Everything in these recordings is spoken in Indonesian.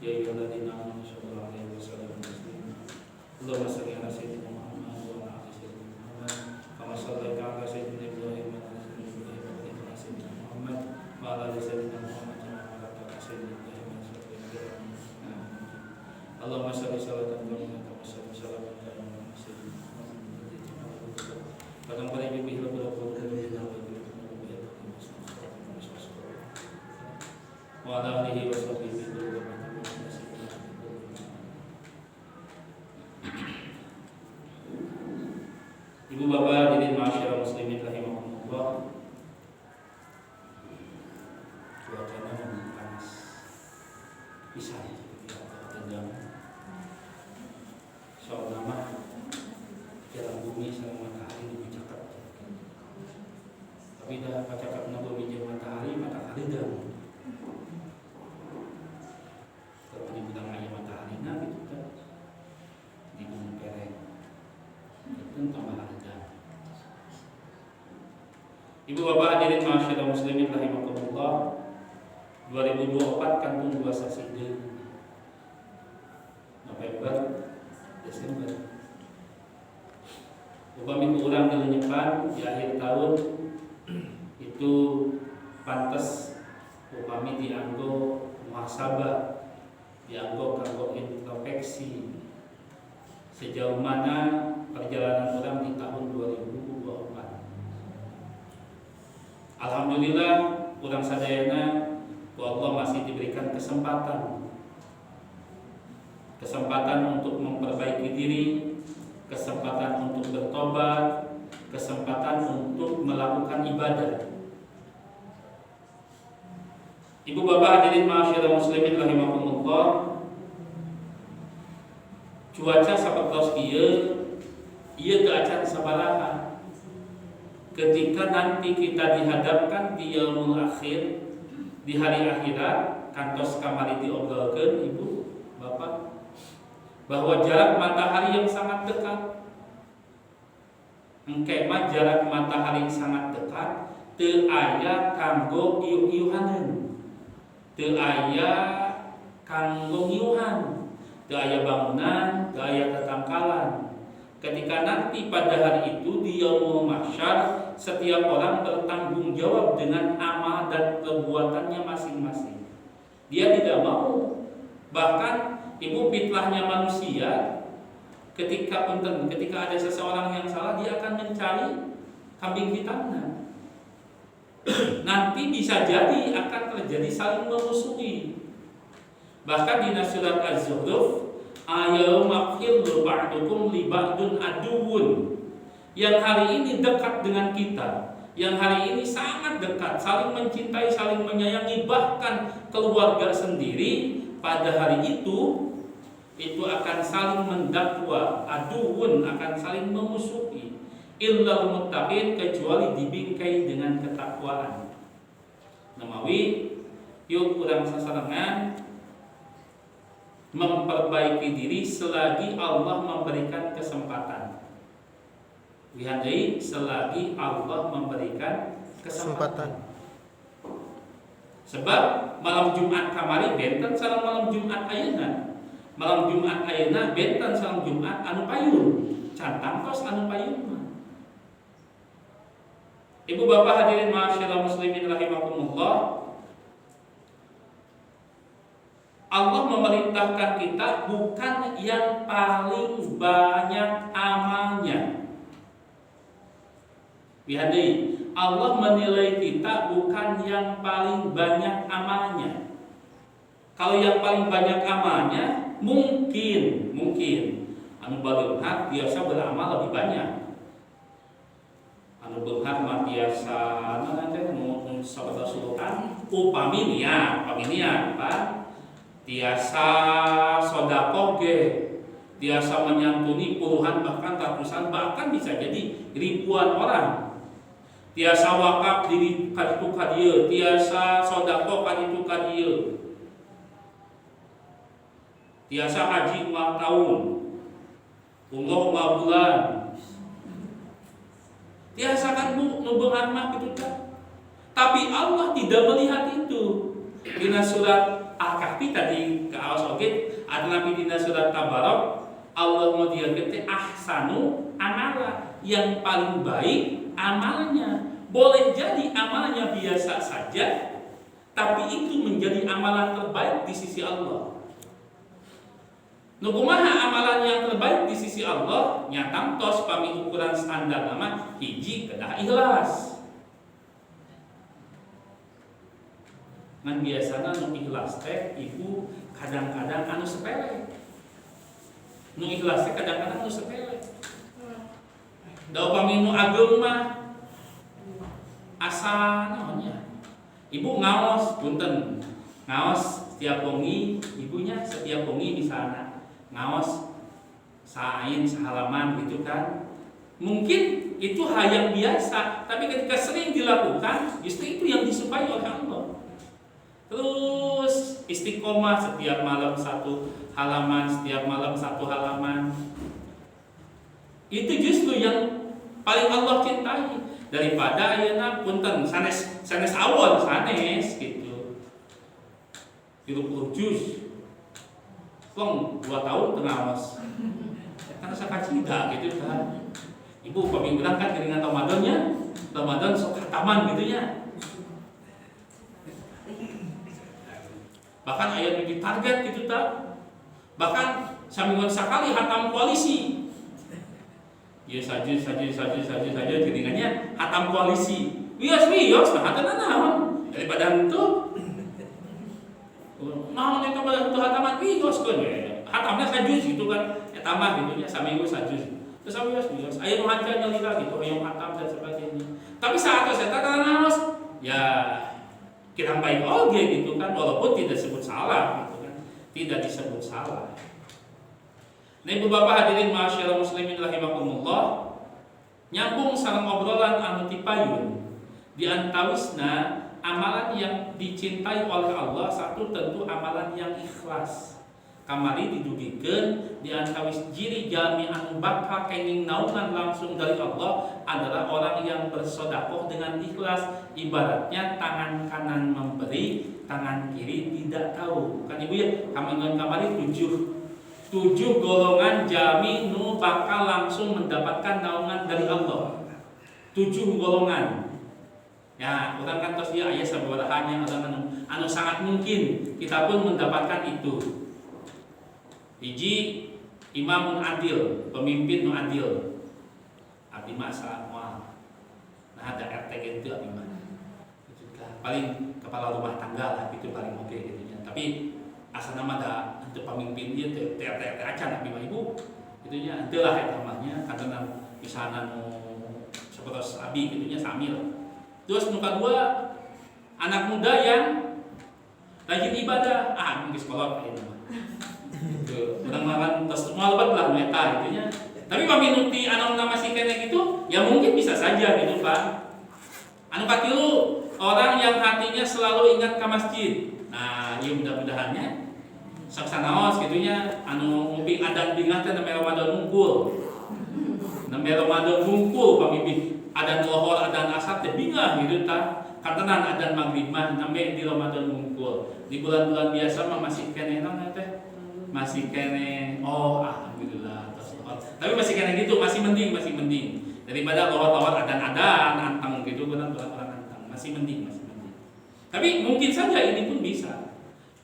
يا أيها الذين آمنوا صلوا عليه وسلموا تسليما اللهم صل على سيدنا محمد وعلى آل سيدنا محمد كما صليت على سيدنا إبراهيم وعلى آل سيدنا محمد وعلى آل سيدنا محمد كما باركت على سيدنا إبراهيم وعلى آل سيدنا محمد اللهم صل صلاة كاملة كما صليت صلاة كاملة على سيدنا محمد kadang pada ibu ibu berapa wa ala alihi wa sahbihi Ibu bapak hadirin masyarakat muslimin rahimakumullah. Cuacanya memang panas bisa tendang seolah jalan bumi sama matahari lebih cakap. Tapi dah cakap nak bumi jeung matahari dah. Kalau dibilang ayam matahari nah gitu kan di gunung pereng itu tambah ada. Ibu bapak hadirin masyarakat muslimin rahimakumullah. 2024 kan pun 2 sasida November Desember. Upami kurang dilenyepan di akhir tahun itu pantas upami dianggo muhasabah, dianggo kanggo introspeksi sejauh mana perjalanan orang di tahun 2024. Alhamdulillah orang sadayana Allah masih diberikan kesempatan untuk memperbaiki diri, kesempatan untuk bertobat, kesempatan untuk melakukan ibadah. Ibu bapak hadirin masyarakat muslimin rahimakumullah. Cuaca sapertos ieu teu acan sabaraha. Ketika nanti kita dihadapkan di yaumul akhir, di hari akhirat, kantos kamari diobrolkeun ibu bapak bahwa jarak matahari yang sangat dekat. Engke mah jarak matahari yang sangat dekat teu aya kanggo iuh-iuhaneun. Teu aya kanggo ngiuhan, teu aya bangunan, teu aya tatangkalan. Ketika nanti pada hari itu di yaumul mahsyar, setiap orang bertanggung jawab dengan amal dan perbuatannya masing-masing. Dia tidak mau. Bahkan ibu fitrahnya manusia, ketika ada seseorang yang salah, dia akan mencari kambing hitamnya. Nanti bisa jadi akan terjadi saling memusuhi. Bahkan di surat Az-Zukhruf, ayauma khillu ba'dukum li ba'dun aduwwun. Yang hari ini dekat dengan kita, yang hari ini sangat dekat, saling mencintai, saling menyayangi, bahkan keluarga sendiri, pada hari itu akan saling mendakwa, aduun akan saling memusuhi. Illal muttaqin, kecuali dibingkai dengan ketakwaan. Namawi yuk urang sasarangan memperbaiki diri selagi Allah memberikan kesempatan. Lihat deui, selagi Allah memberikan kesempatan. Sebab malam Jumat kamari benten sareng malam Jumat ayeuna. Malam Jumat ayeuna benten sareng Jumat anu payun. Cantang tos anu payun. Ibu bapak hadirin masyaallah muslimin rahimakumullah. Allah memerintahkan kita bukan yang paling banyak amalnya. Lihat deh, Allah menilai kita bukan yang paling banyak amalnya. Kalau yang paling banyak amalnya mungkin anu baleuhan biasa beramal lebih banyak. Anu beunghar mah biasa nanti nu sabada sulutan upami niat Pak. Tiasa sedekah ge, tiasa menyantuni puluhan bahkan ratusan bahkan bisa jadi ribuan orang. Tiasa wakaf diri kaditu kadieu, tiasa sedekah kaditu kadieu. Tiasa haji 5 tahun, umroh 5 bulan. Tiasa kan nu beunghar mah kitu teh. Tapi Allah tidak melihat itu. Dina surat Al-Kahfi tadi ke awas oke sabda tabarok Allah mau dia kete ahsanu amala, yang paling baik amalnya. Boleh jadi amalnya biasa saja, tapi itu menjadi amalan terbaik di sisi Allah. Nukumaha amalan yang terbaik di sisi Allah nyatang tos pami ukuran standar nama hiji kedah ikhlas. Ngan biasana nu ikhlas teh ibu kadang-kadang anu sepele. Nu ikhlas teh kadang-kadang anu sepele. Da upami nu ageng mah asa naonnya. Ibu ngaos punten. Ngaos setiap wengi, ibunya setiap wengi di sana ngaos sain sehalaman gitu kan. Mungkin itu hal yang biasa, tapi ketika sering dilakukan justru itu yang disukai oleh Allah. Terus istiqomah setiap malam satu halaman, setiap malam satu halaman. Itu justru yang paling Allah cintai daripada ayeuna punten sanes awal sanes gitu. 30 juz. Long 2 tahun tengawas. Karena sakacida gitu kan. Ibu paming berangkat dengan Ramadannya, Ramadan sok khataman gitu ya. Bahkan ayat ini target gitu tak. Bahkan sambil sekali hatam koalisi. Ya saja jaringannya hatam koalisi. Wios nah hatam naon. Daripada itu naon eta pada itu hataman wios kan ya. Hatamnya sajus gitu kan. Ya tambah gitu nya saminggu sajus. Terus wios aya nu hanca nyalira gitu, aya hatam dan sebagainya. Tapi saat eta naos ya kita baik oge gitu kan, walaupun tidak disebut salah gitu kan. Tidak disebut salah. Nah ibu bapak hadirin ma'asyiral muslimin rahimakumullah, nyambung sareng obrolan anu tipayun di antawisna amalan yang dicintai oleh Allah satu tentu amalan yang ikhlas. Kamari didugikeun di antawis jiri jalmi anu bakal kenging naungan langsung dari Allah adalah orang yang bersedekah dengan ikhlas. Ibaratnya tangan kanan memberi, tangan kiri tidak tahu. Kan ibu ya, kamari 7 golongan jami nu bakal langsung mendapatkan naungan dari Allah. 7 golongan. Ya, orang kan tos dia aya sabaraha anu sangat mungkin kita pun mendapatkan itu. Hiji imamun adil, pemimpin nu adil. Abdi mah asa moal. Nah, ada RT gitu abdi mah. Paling kepala rumah tangga lah gitu paling oke gitu ya. Tapi asal nama ada untuk pemimpin dia TRT acan abdi mah ibu gitu nya henteu lah eta mah nya karena misalna nu sapertos abi gitu nya samil. Terus nu kadua anak muda yang rajin ibadah, mungkin sekolah kayak gitu. Mudah-mudahan tos ngalebat lah eta gitu nya. Tapi paminuti anu masih kene gitu, ya mungkin bisa saja gitu Pak. Anu katilu orang yang hatinya selalu ingat ke masjid. Nah, ieu mudah-mudahannya saksanaos gitunya anu nguping adan bingah teh nembe Ramadan ngumpul. Nembe Ramadan ngumpul pamibih adan lohor adan asar teh bingah gitu tah. Kantenan adan magrib mah nembe di Ramadan ngumpul. Di bulan-bulan biasa mah masih kene naon teh? Masih kene alhamdulillah. Tapi masih kene gitu, masih mending daripada lohor-lohor adan-adan anteng gitu bulan anteng. Masih mending. Tapi mungkin saja ini pun bisa.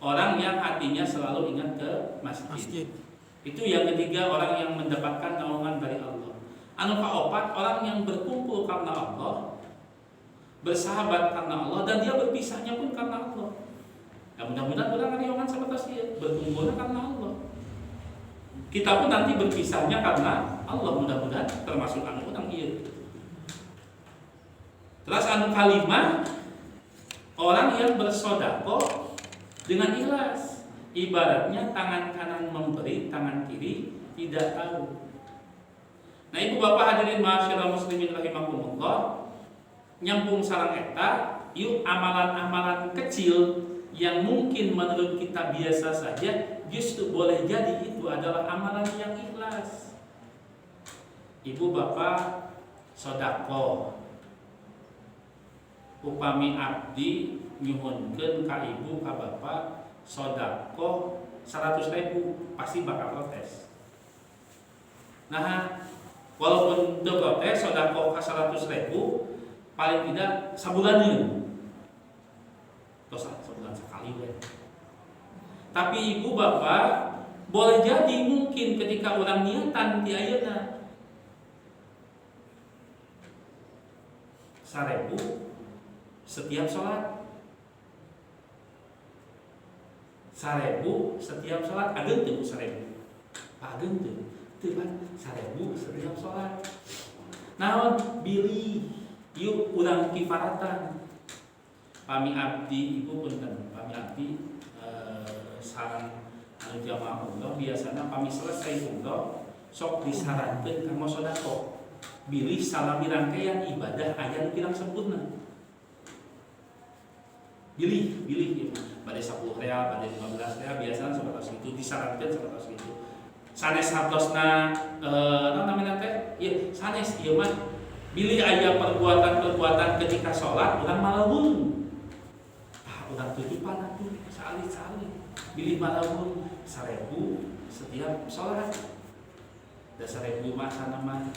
Orang yang hatinya selalu ingat ke masjid. Itu yang ketiga, orang yang mendapatkan naungan dari Allah. Anu kaopat, orang yang berkumpul karena Allah, bersahabat karena Allah, dan dia berpisahnya pun karena Allah. Ya, mudah-mudahan orang ngariungan seperti dia berkumpulnya karena Allah. Kita pun nanti berpisahnya karena Allah, mudah-mudahan termasuk anu utang ieu. Terus anu kalimah, orang yang bersedekah dengan ikhlas, ibaratnya tangan kanan memberi, tangan kiri tidak tahu. Nah, ibu bapak hadirin ma'asyiral muslimin rahimakumullah, nyambung sareng eta, yuk amalan-amalan kecil yang mungkin menurut kita biasa saja, justru boleh jadi itu adalah amalan yang ikhlas. Ibu bapak sedekah, upami abdi nyuhunkeun ka ibu ka bapak sedekah 100.000 pasti bakal protes. Nah, walaupun teu protes sodako ka 100.000 paling tidak sabulaneun. Tos sebulan sekali we. Tapi ibu bapak boleh jadi mungkin ketika orang niatan di ayeuna 1.000 setiap sholat, 1.000 setiap sholat, ageun teu 1.000? Ageun teu kan 1.000 setiap sholat. Naon bilih yuk urang kifaratan. Pami abdi ibu punten, pami abdi sareng anu jamaah umroh biasana pami selesai umroh sok disarankeun kanggo sodako. Bilih salami rangkaian ibadah aya nu kirang sempurna. Bilih ieu bade 10 real, bade 15 real biasana sabatas itu disarankeun sabatas itu. Sanes hartosna naon namina teh? Ieu sanes ieu mah bilih aya perbuatan-perbuatan ketika salat urang malawung. Urang tutupan atuh sali-sali. Bilih malawung 1.000 setiap salat. Da 1.000 mah sana mah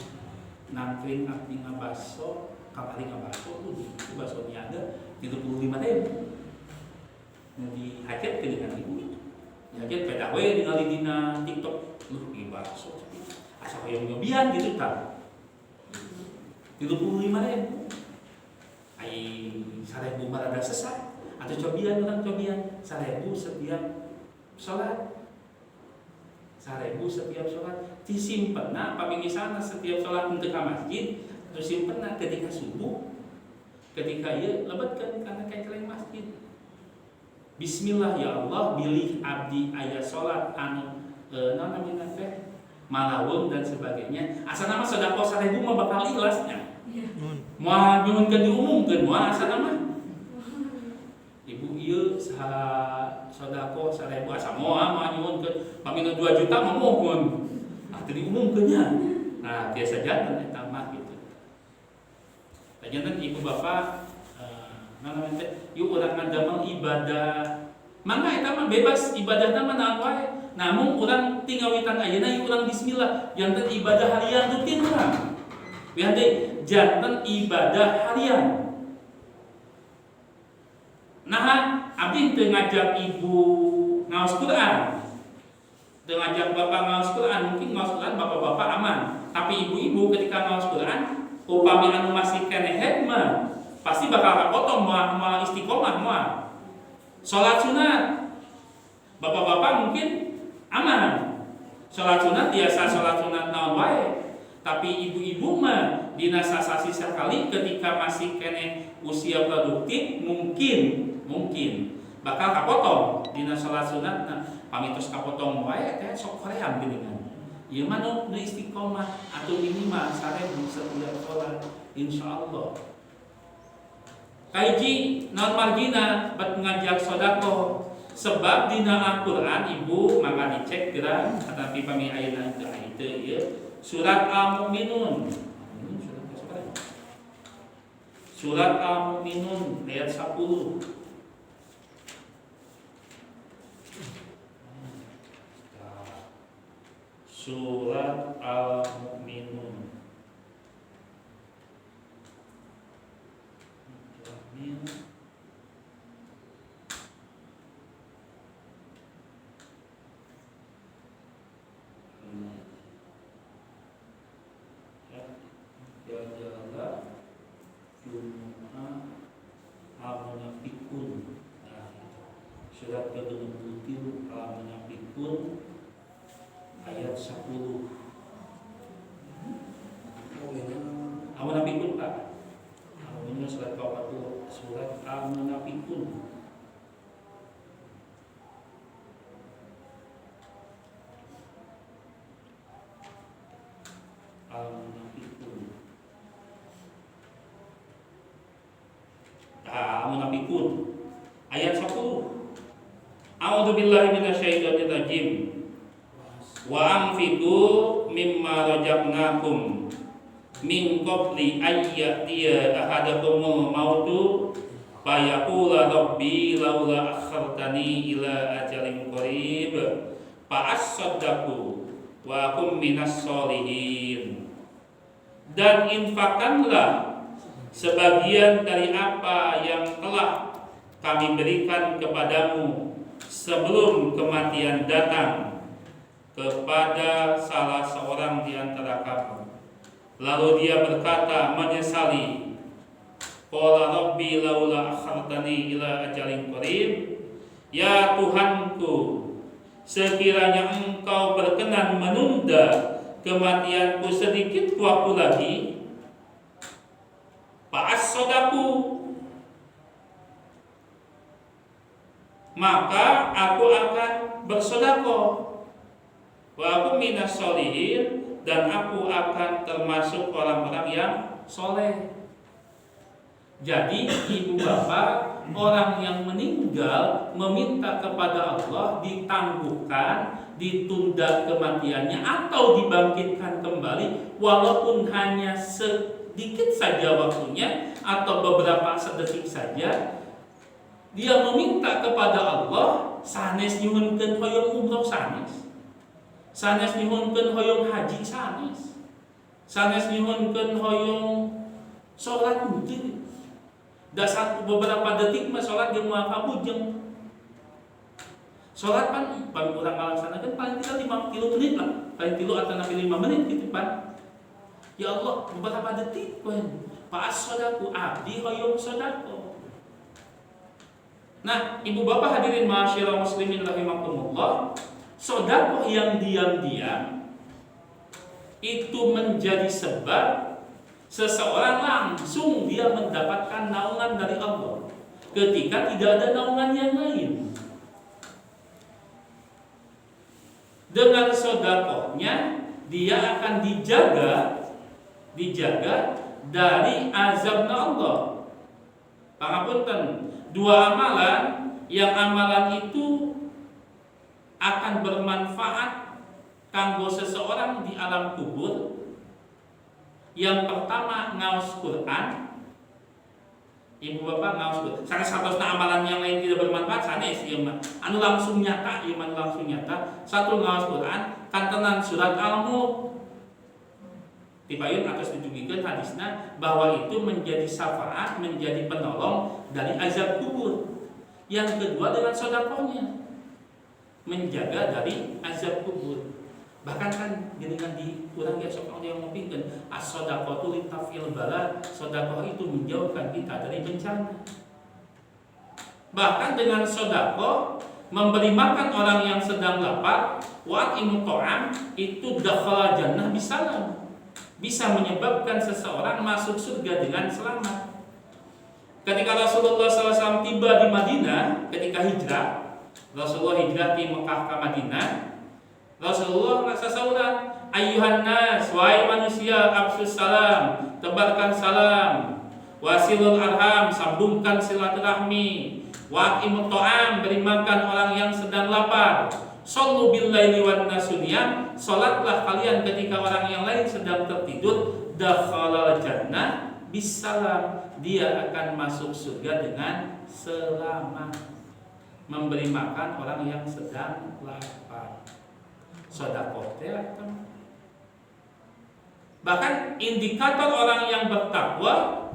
nangkring abdi ngabaso, kamari ngabaso tuh baso niaga 35.000. Nu dihajatkeun dengan ibu. Dihajat peda we ningali dina TikTok, ieu baso asa hoyong nyobian gitu tah. 35.000. Ai 1.000 marada sesat atau cobian 1.000 setiap salat. 1.000 setiap sholat disimpenna pamingsana setiap sholat untuk ke masjid terus simpenna ketika subuh ketika ieu lebetkeun kana kenceleng masjid. Bismillah ya Allah bilih abdi aya sholat anu naon namina teh malawung dan sebagainya. Asana mah sedekah 1.000 mah bakal ilasnya. Moal nyuhunkeun diumumkeun moal asana mah. Ibu ieu saha sodako 1.000 asa moal nyuhunkeun pami 2 juta mah mohon. Teu diumumkeun nya. Nah, biasa janten eta mah gitu. Janten ibu bapak namanya teh yuk urang ngadamel ibadah. Mangga eta mah bebas ibadahna mah naon wae. Namun urang tingawitan ayeuna yuk urang bismillah. Janten ibadah harian rutin urang. Lihat deh, janten ibadah harian. Nah, abdi teu ngajak ibu ngaos Quran. Teu ngajak bapak ngaos Quran, mungkin ngaos Quran bapak-bapak aman. Tapi ibu-ibu ketika ngaos Quran, upami anu masih keneh mah pasti bakal kapotong moal istiqomah moal. Salat sunat. Bapak-bapak mungkin aman. Salat sunat biasa salat sunat naon wae. Tapi ibu-ibu mah dina sasasi sekali ketika masih keneh usia produktif mungkin bakal kapotong dina salat sunat. Nah, pamitos kapotong wae teh sok hoream geuningan. Ieu mah nu istiqomah atau minimal 1.000 setiap salat insyaallah. Kaiji naon margina bet ngajak sodako sebab dina Al-Qur'an ibu maka dicek geura tapi pami ayeuna teu aya teu ieu surat Al-Mu'minun. Surat Al-Mu'minun ayat 10. Surat Al-Mu'minun. Al-Munafiqun. Surat ke-23 Al-Munafiqun ayat 10. Al-Munafiqun Pak. Al-Munafiqun surat ke-40 surat Al-Munafiqun. Al-Munafiqun. Al-Munafiqun ayat 10. A'udzubillahi minasyaitonir rajim. Wa anfiqu mimma razaqnakum min qabli ayyatiya ahadakumul mautu fa yaqula rabbi laula akhartani ila ajalin qarib fa asaddaqu wa akum minas sholihin. Dan infakkanlah sebagian dari apa yang telah kami berikan kepadamu sebelum kematian datang kepada salah seorang di antara kamu. Lalu dia berkata menyesali, qala rabbi laula akhartani ila ajalin qarib, ya Tuhanku, sekiranya engkau berkenan menunda kematianku sedikit waktu lagi, fa'as-sodaku, maka aku akan bersedekah, wa aku minas sholihin, dan aku akan termasuk orang-orang yang soleh. Jadi ibu bapak, orang yang meninggal meminta kepada Allah ditangguhkan, ditunda kematiannya atau dibangkitkan kembali walaupun hanya sedikit saja waktunya atau beberapa sedetik saja. Dia meminta kepada Allah, sanes nyuhunkeun hoyong umroh sanes nyuhunkeun hoyong haji sanes nyuhunkeun hoyong sholat wujud. Da satu beberapa detik mah sholat jeung moal kabujeng. Sholat pan urang ngalaksanakeun paling tidak 5 menit lah, paling 3 atau 5 menit gitu pan. Ya Allah, beberapa detik pan. Pas sodaku abdi hoyong sodako. Nah, ibu bapak hadirin ma'asyiral muslimin rahimakumullah, sodako yang diam-diam itu menjadi sebab seseorang langsung dia mendapatkan naungan dari Allah ketika tidak ada naungan yang lain. Dengan sodakohnya dia akan dijaga dari azabna Allah. Pangapunten, dua amalan yang amalan itu akan bermanfaat kanggo seseorang di alam kubur. Yang pertama ngaos Quran. Ibu bapak ngaos Quran. Sanes-satosna amalan yang lain tidak bermanfaat sanes ieu mah. Anu langsung nyata, ieu mah langsung nyata. Satu ngaos Quran, kantenan surat Al-Mulk. Tipayun atas ditugikeun hadisna bahwa itu menjadi syafaat, menjadi penolong dari azab kubur. Yang kedua dengan sedekahnya menjaga dari azab kubur. Bahkan kan dengan di urang ge sok yang ngopikeun as-shadaqatu litafil bala, sedekah itu menjauhkan kita dari bencana. Bahkan dengan sedekah memberi makan orang yang sedang lapar, wa imut ta'am, itu dakhala jannah bisalam. Bisa menyebabkan seseorang masuk surga dengan selamat. Ketika Rasulullah SAW tiba di Madinah ketika hijrah, Rasulullah hijrah di Mekah ke Madinah. Rasulullah sasaurah, ayyuhan nas, wahai manusia, absus salam, tebarkan salam, wasilul arham, sambungkan silaturahmi, waqimut ta'am, beri makan orang yang sedang lapar, shollu billaili wan nasuniyam, salatlah kalian ketika orang yang lain sedang tertidur, dakhalal jannah bisalam, dia akan masuk surga dengan selamat. Memberi makan orang yang sedang lapar. Sedekah teh. Bahkan indikator orang yang bertakwa,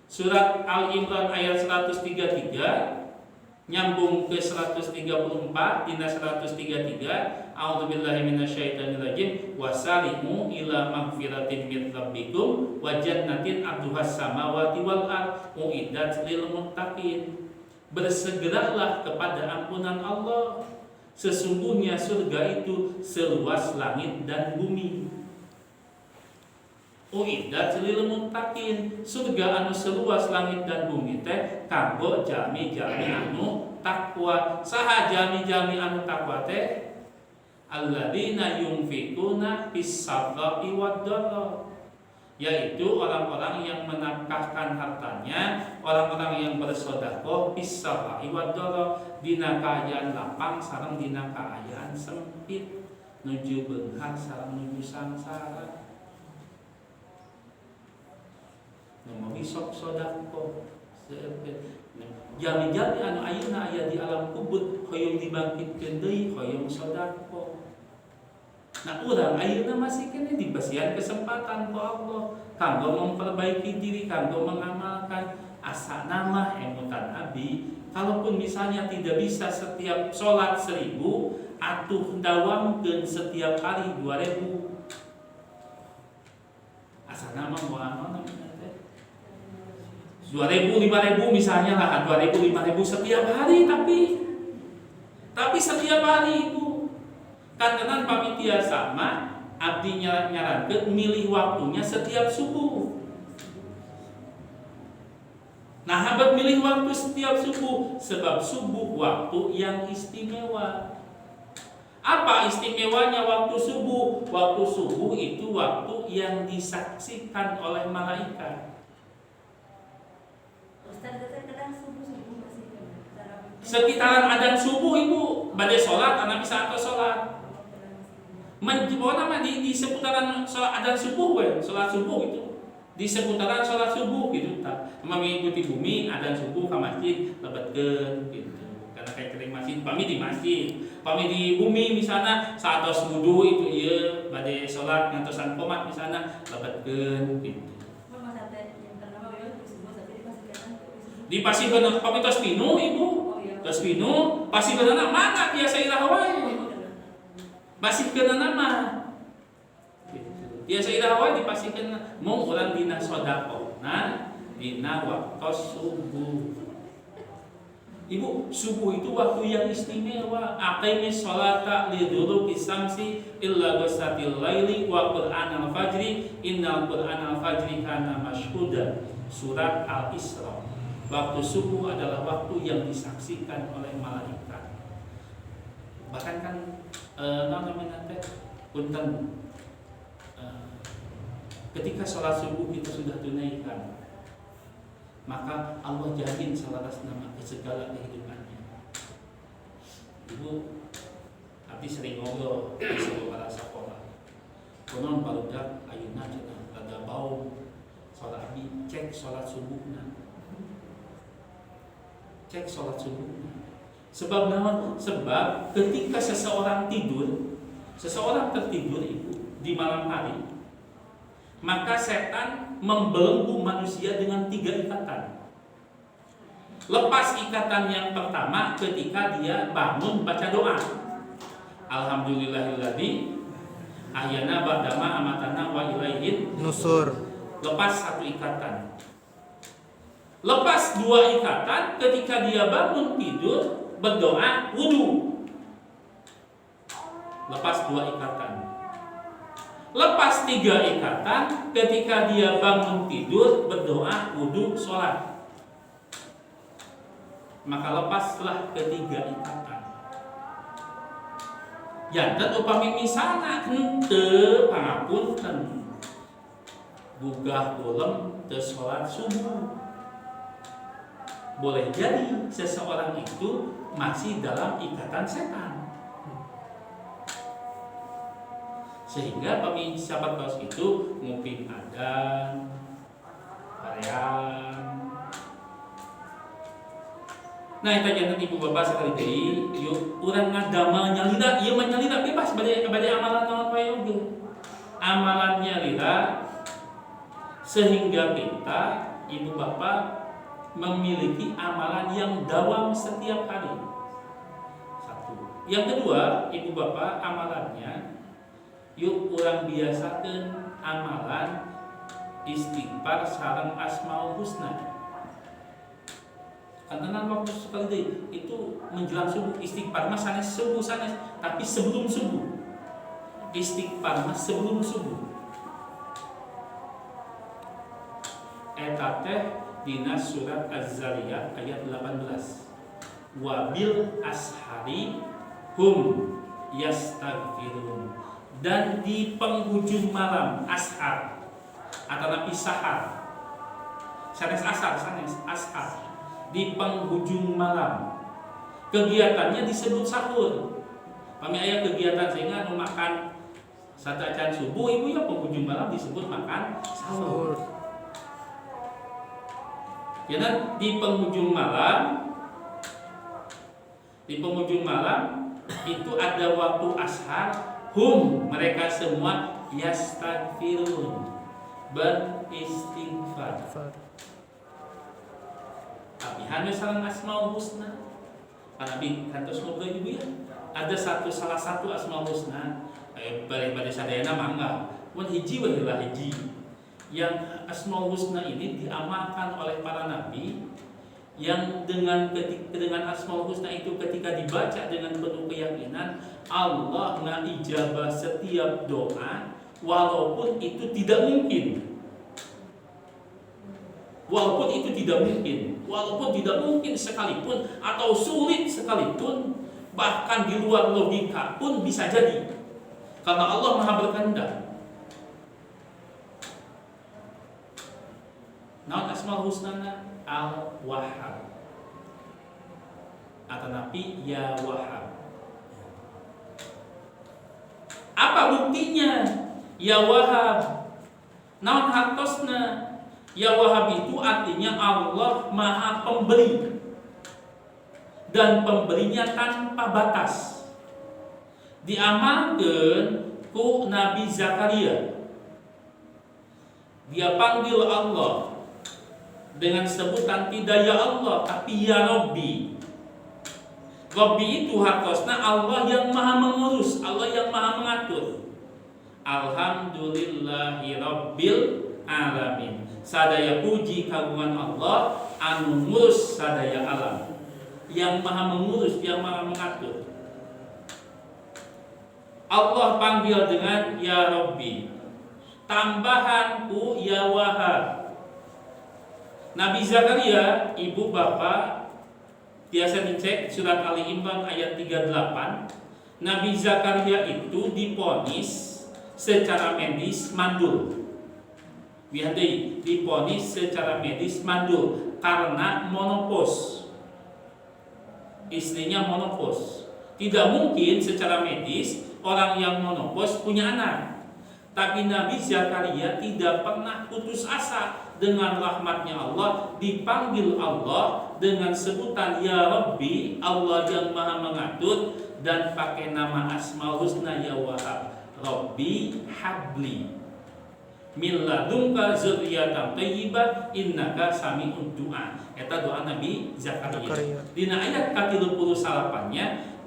surat Al-Imran ayat 133 nyambung ke 134, dina 133, a'udzubillahi minasyaitonir rajim, wasari'u ila magfiratin min rabbikum wa jannatin 'arduhas samawati wal ardh uiddat lil muttaqin. Bersegeralah kepada ampunan Allah, sesungguhnya surga itu seluas langit dan bumi. Uiddat lil muttaqin, surga anu seluas langit dan bumi teh kanggo jami-jami anu takwa. Saha jami-jami anu takwa teh? Alladzina yunfikuna fis sarra'i wad dharra, yaitu orang-orang yang menafkahkan hartanya, orang-orang yang bersedekah fis sarra'i wad dharra, dina kaayaan lapang sareng dina kaayaan sempit, nuju beunghar sareng nuju sangsara. Ngomong sok sedekah Jami-jami anu ayeuna aya di alam kubur hoyong dibangkitkeun deui hoyong sodako. Nah urang ayeuna masih kene dibasihan kesempatan ku Allah kanggo memperbaiki diri, kanggo mengamalkan asa nama emutan abi. Kalaupun misalnya tidak bisa setiap sholat 1000, atuh dawamkeun setiap hari 2000. Asa nama mau amal 2000, 5000 misalnya lah, 2000, 5000 setiap hari, tapi setiap hari itu kantenan pamitia sama abdi nyarankeun milih waktunya setiap subuh. Nah, habat milih waktu setiap subuh sebab subuh waktu yang istimewa. Apa istimewanya waktu subuh? Waktu subuh itu waktu yang disaksikan oleh malaikat. Sekitaran adzan subuh ibu bade sholat, anak bisa atau sholat. Di seputaran sholat adzan subuh sholat subuh itu di seputaran sholat subuh gitu tak. Mengikuti bumi adzan subuh ke masjid lebetkeun gitu. Karena kayak kering masjid, pami di masjid, pami di bumi misalnya saatos wudu itu ieu bade sholat ngantosan qomat misalnya lebetkeun gitu. Dipasihkeun pami tos pinu ibu. Tos pinu pasihkeunna mana tiasa irah wae. Pasihkeunna mah. Tiasa irah wae dipasihkeun mung urang dina sedekahna dina waktu subuh. Ibu, subuh itu waktu yang istimewa. Aqimis sholata liduluki samsi illa ghasatil laili wa qur'anal fajri innal qur'anal fajri kana mashhuda. Surat Al-Isra. Waktu subuh adalah waktu yang disaksikan oleh malaikat. Bahkan kan namanya teh punten ketika sholat subuh kita sudah tunaikan, maka Allah jamin salaras nama ke segala kehidupannya. Ibu, abdi sering ngobrol di sebuah sekolah. Konon barudak ayeuna cenah rada bau. Sholat abdi cek sholat subuhna. Cek sholat subuhna. Sebab naon? Sebab ketika seseorang tertidur ibu di malam hari, maka setan membelenggu manusia dengan 3 ikatan. Lepas ikatan yang pertama ketika dia bangun baca doa. Alhamdulillahilladzi ahyana ba'dama amatana wa ilaihin nusur. Lepas 1 ikatan. Lepas 2 ikatan ketika dia bangun tidur berdoa wudu. Lepas 2 ikatan. Lepas 3 ikatan ketika dia bangun tidur berdoa wudu sholat. Maka lepaslah ketiga ikatan. Janten upami misalna henteu pangapunten bugah ulem teu sholat subuh. Boleh jadi seseorang itu masih dalam ikatan setan. Sehingga pami sahabat kaos itu mungkin adan, parean. Nah, itu jangan ibu bapak sekali deui, yuk urang ngadamel nyalira, ieu mah nyalira bebas bade amalan naon wae oge. Amalan nyalira sehingga kita ibu bapak memiliki amalan yang dawam setiap hari. 1. Yang kedua, ibu bapak amalannya yuk urang biasakeun amalan istighfar sareng asmaul husna. Kantenan waktu sekali deui itu menjelang subuh istighfar mah sanes subuh sanes, tapi sebelum subuh. Istighfar mah sebelum subuh. Eta teh dina surat Az-Zariyat ayat 18. Wabil ashari hum yastaghfirun. Dan di penghujung malam ashar atau nabi sahar. Sanes asar, sanes ashar. Di penghujung malam. Kegiatannya disebut sahur. Kami aya kegiatan sehingga makan sadacan subuh ibu ya penghujung malam disebut makan sahur. Karena di penghujung malam itu ada waktu ashar, mereka semua yastaghfirun, beristighfar. Tapi hanya salah asmaul husna. Nabi kantos ngobrol ibu ya. Ada salah satu asmaul husna. Pada sadayana mangga. Mun hiji wahilah hiji. Yang asmaul husna ini diamalkan oleh para nabi, yang dengan asmaul husna itu ketika dibaca dengan penuh keyakinan, Allah ngijabah setiap doa walaupun itu tidak mungkin. Walaupun tidak mungkin sekalipun atau sulit sekalipun, bahkan di luar logika pun bisa jadi. Karena Allah Maha berkehendak. Naon asmaul husna? Al-Wahhab. Atau nabi ya Wahhab. Apa buktinya? Ya Wahhab. Naon hartosna? Ya Wahhab itu artinya Allah Maha Pemberi, dan pemberinya tanpa batas. Diamalkan ku Nabi Zakaria. Dia panggil Allah dengan sebutan tidak ya Allah, tapi ya Rabbi. Rabbi itu hartosna Allah yang maha mengurus, Allah yang maha mengatur. Alhamdulillahi Rabbil Alamin. Sadaya puji kagungan Allah anu ngurus sadaya alam, yang maha mengurus, yang maha mengatur. Allah panggil dengan ya Rabbi, tambahan ku ya Wahhab. Nabi Zakaria, ibu bapak, biasa dicek surat Ali Imran ayat 38. Nabi Zakaria itu diponis secara medis mandul. Diponis secara medis mandul karena monopos. Istrinya monopos. Tidak mungkin secara medis orang yang monopos punya anak. Tapi Nabi Zakaria tidak pernah putus asa. Dengan rahmatnya Allah, dipanggil Allah dengan sebutan ya Rabbi, Allah yang maha mengatur, dan pakai nama asmaul husna ya Wahhab. Rabbi habli min ladunka dzurriyyatan thayyibah innaka sami'ud du'a. Eta doa Nabi Zakaria. Dina ayat ke-38-nya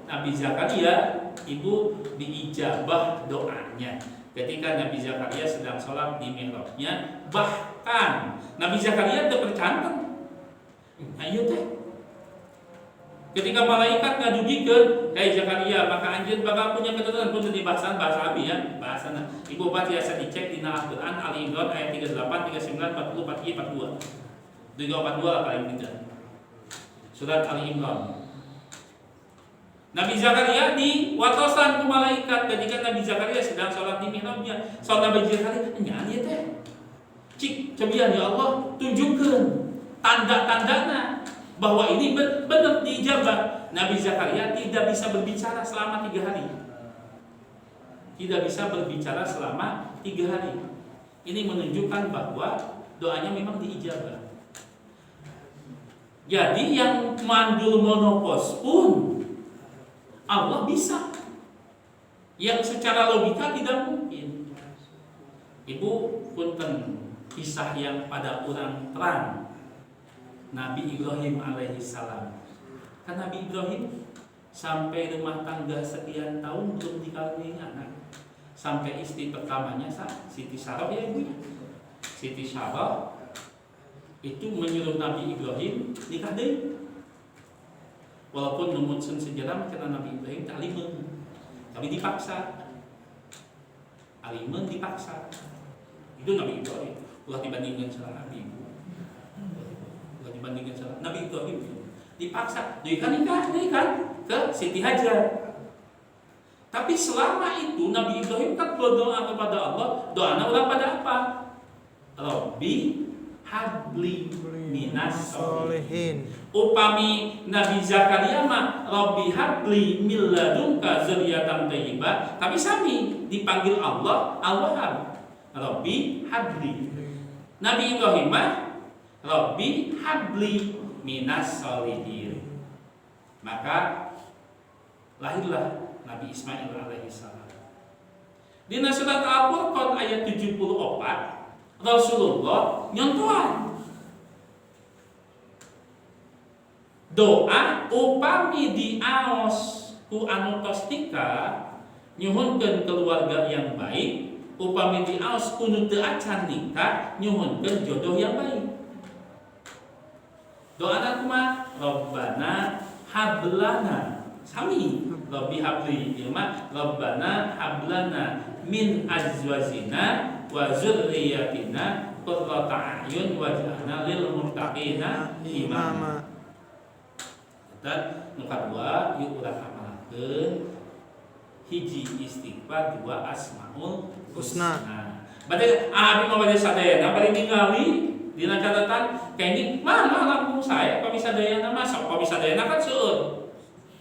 Nabi Zakaria ibu diijabah doanya. Ketika Nabi Zakaria sedang sholat di mihrabnya, bahkan Nabi Zakaria tercantum. Ayo teh. Ketika malaikat ngadugikeun, "Hai Zakaria, maka anjeun bakal punya keturunan." Pun di bahasa Arabi ya, bahasana. Ibu bapak biasa dicek di Al-Qur'an Ali Imran ayat 38, 39, 40, 41, 42. 342 lah paling tidak. Surat Ali Imran. Nabi Zakaria diwatosan ke malaikat ketika Nabi Zakaria sedang sholat di mihrabnya. Sholat Nabi Zakaria, nyanyi teh. Cik, cobian ya Allah, tunjukkan tanda-tandanya bahwa ini benar diijabah. Nabi Zakaria tidak bisa berbicara selama 3 hari. Tidak bisa berbicara selama 3 hari. Ini menunjukkan bahwa doanya memang diijabah. Jadi yang mandul monopos pun Allah bisa. Yang secara logika tidak mungkin. Ibu punten kisah yang pada orang terang. Nabi Ibrahim alaihissalam. Kan Nabi Ibrahim sampai rumah tangga sekian tahun belum dikaruniai anak. Sampai istri pertamanya Siti Sarah ya ibu ya. Siti Sarah itu menyuruh Nabi Ibrahim nikah deui. Walaupun numutkeun sejarah karena Nabi Ibrahim tak alimeun, tapi dipaksa. Alimeun dipaksa. Itu Nabi Ibrahim. Ulah dibandingkan sama Nabi Ibu. Ulah dibandingkan sama Nabi Ibrahim. Dipaksa, nikah ke Siti Hajar. Tapi selama itu Nabi Ibrahim kan berdoa kepada Allah. Doanya ulah pada apa? Rabbi habli minas sholihin. Upami Nabi Zakaria mah Rabbi habli min ladunka dzurriyyatan thayyibah, tapi sami dipanggil Allah Al-Wahhab. Rabbi habli. Nabi Ibrahim mah Rabbi habli minas solihin. Maka lahirlah Nabi Ismail alaihissalam. Di surat Al-Furqan ayat 74 Rasulullah nyontohan doa upami diaos ku anu tos tika nyuhunkeun keluarga yang baik, upami diaos ku nu teu acan nikah nyuhunkeun jodoh yang baik. Doana kumaha? Rabbana hablana sami Rabbi habli ieu mah Rabbana hablana min azwajina wa dzurriyyatina qurrata a'yun waj'alna lil muttaqina imama. Dan nu kadua yuk urang amalkeun hiji istighfar, dua asmaul husna. Berarti abi mah bade sadayana bari ningali dina catatan kenging mah lampung sae pamisadayana mah sok pamisadayana kan seueur.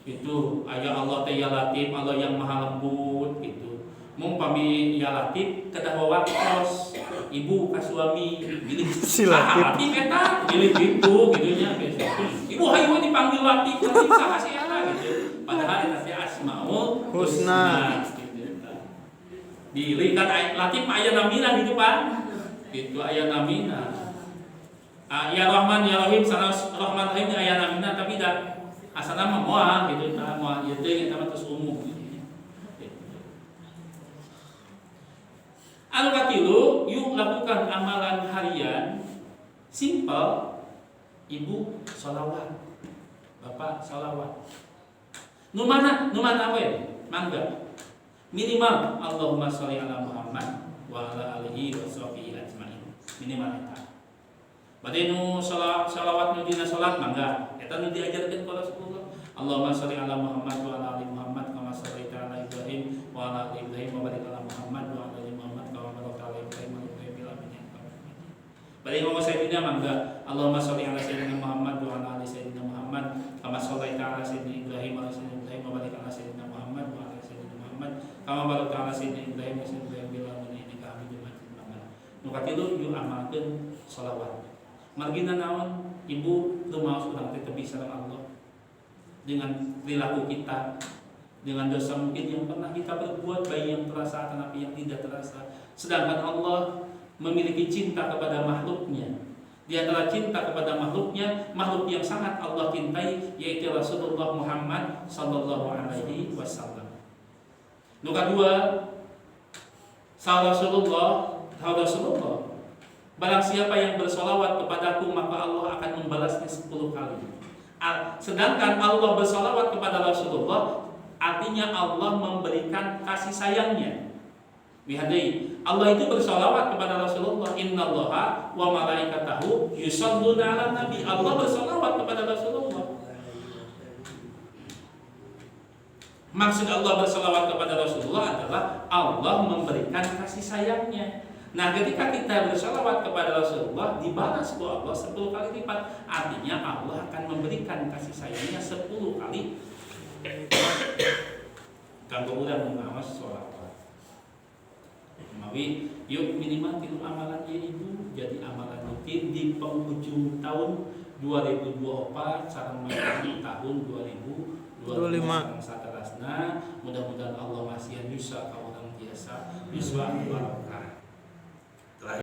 Itu aya Allah teh ya Latif, Allah yang maha lembut gitu. Mung pami ya Latif kedah wawatos ibu ka suami pilih si Latif eta pilih gitu gitunya ibu hayu dipanggil Latif nanti saha sih eta gitu. Padahal eta teh asmaul husna. Dilihat Latif aya namina gitu Pak. Gitu aya namina. Ya Rahman ya Rahim sanes Rahman Rahim aya namina tapi dah asana mah moal gitu tah moal ieu teh eta mah terus umum. Anu katilu, yuk lakukan amalan harian simple. Ibu sholawat, bapak sholawat. Nu mana we? Mangga. Minimal Allahumma sholli ala Muhammad wa ala alihi wa sahbihi ajmain. Minimal eta. Bade nu sholawat nu dina salat mangga. Eta nu diajarkeun ku Rasulullah. Allahumma sholli ala Muhammad wa ala ali Muhammad kama shallaita ala Ibrahim wa ala ali Ibrahim wa barik ala Muhammad wa ala ali Muhammad kama barakta ala Ibrahim wa ala ali Ibrahim. Bade ngomong sayyidina mangga. Allahumma sholli ala sayyidina Muhammad wa ala ali sayyidina Muhammad kama shallaita ala sayyidina Ibrahim wa ala sayyidina Ibrahim wa barik ala sayyidina Muhammad wa ala sayyidina Muhammad kama barakta ala sayyidina Ibrahim wa sayyidina Ibrahim bil alamin innaka Hamidum Majid. Nu katilu yuk amalkeun shalawat. Margina naon ibu rumaos urang teh tebi sareng Allah dengan perilaku kita, dengan dosa mungkin yang pernah kita berbuat baik yang terasa atau yang tidak terasa. Sedangkan Allah memiliki cinta kepada makhluknya. Di antara cinta kepada makhluknya, makhluk yang sangat Allah cintai yaitu Rasulullah Muhammad sallallahu alaihi wasallam. Nu kadua, Rasulullah. Barang siapa yang bersolawat kepadaku maka Allah akan membalasnya 10 kali. Sedangkan Allah bersolawat kepada Rasulullah artinya Allah memberikan kasih sayangnya. Bihadai Allah itu bersolawat kepada Rasulullah. Innallaha wa malaikatahu yusholluna 'alan nabi. Allah bersolawat kepada Rasulullah. Maksud Allah bersolawat kepada Rasulullah adalah Allah memberikan kasih sayangnya. Nah, ketika kita bersalawat kepada Rasulullah dibalas oleh Allah 10 kali lipat. Artinya Allah akan memberikan kasih sayangnya 10 kali. Kanggo urang ngawas sholawat. Mawi yuk minimal tilu amalan ya ibu jadi amalan rutin di penghujung tahun 2024 sareng tahun 2025 saterasna. Mudah-mudahan Allah masih bisa ka urang tiasa yuswa barokah.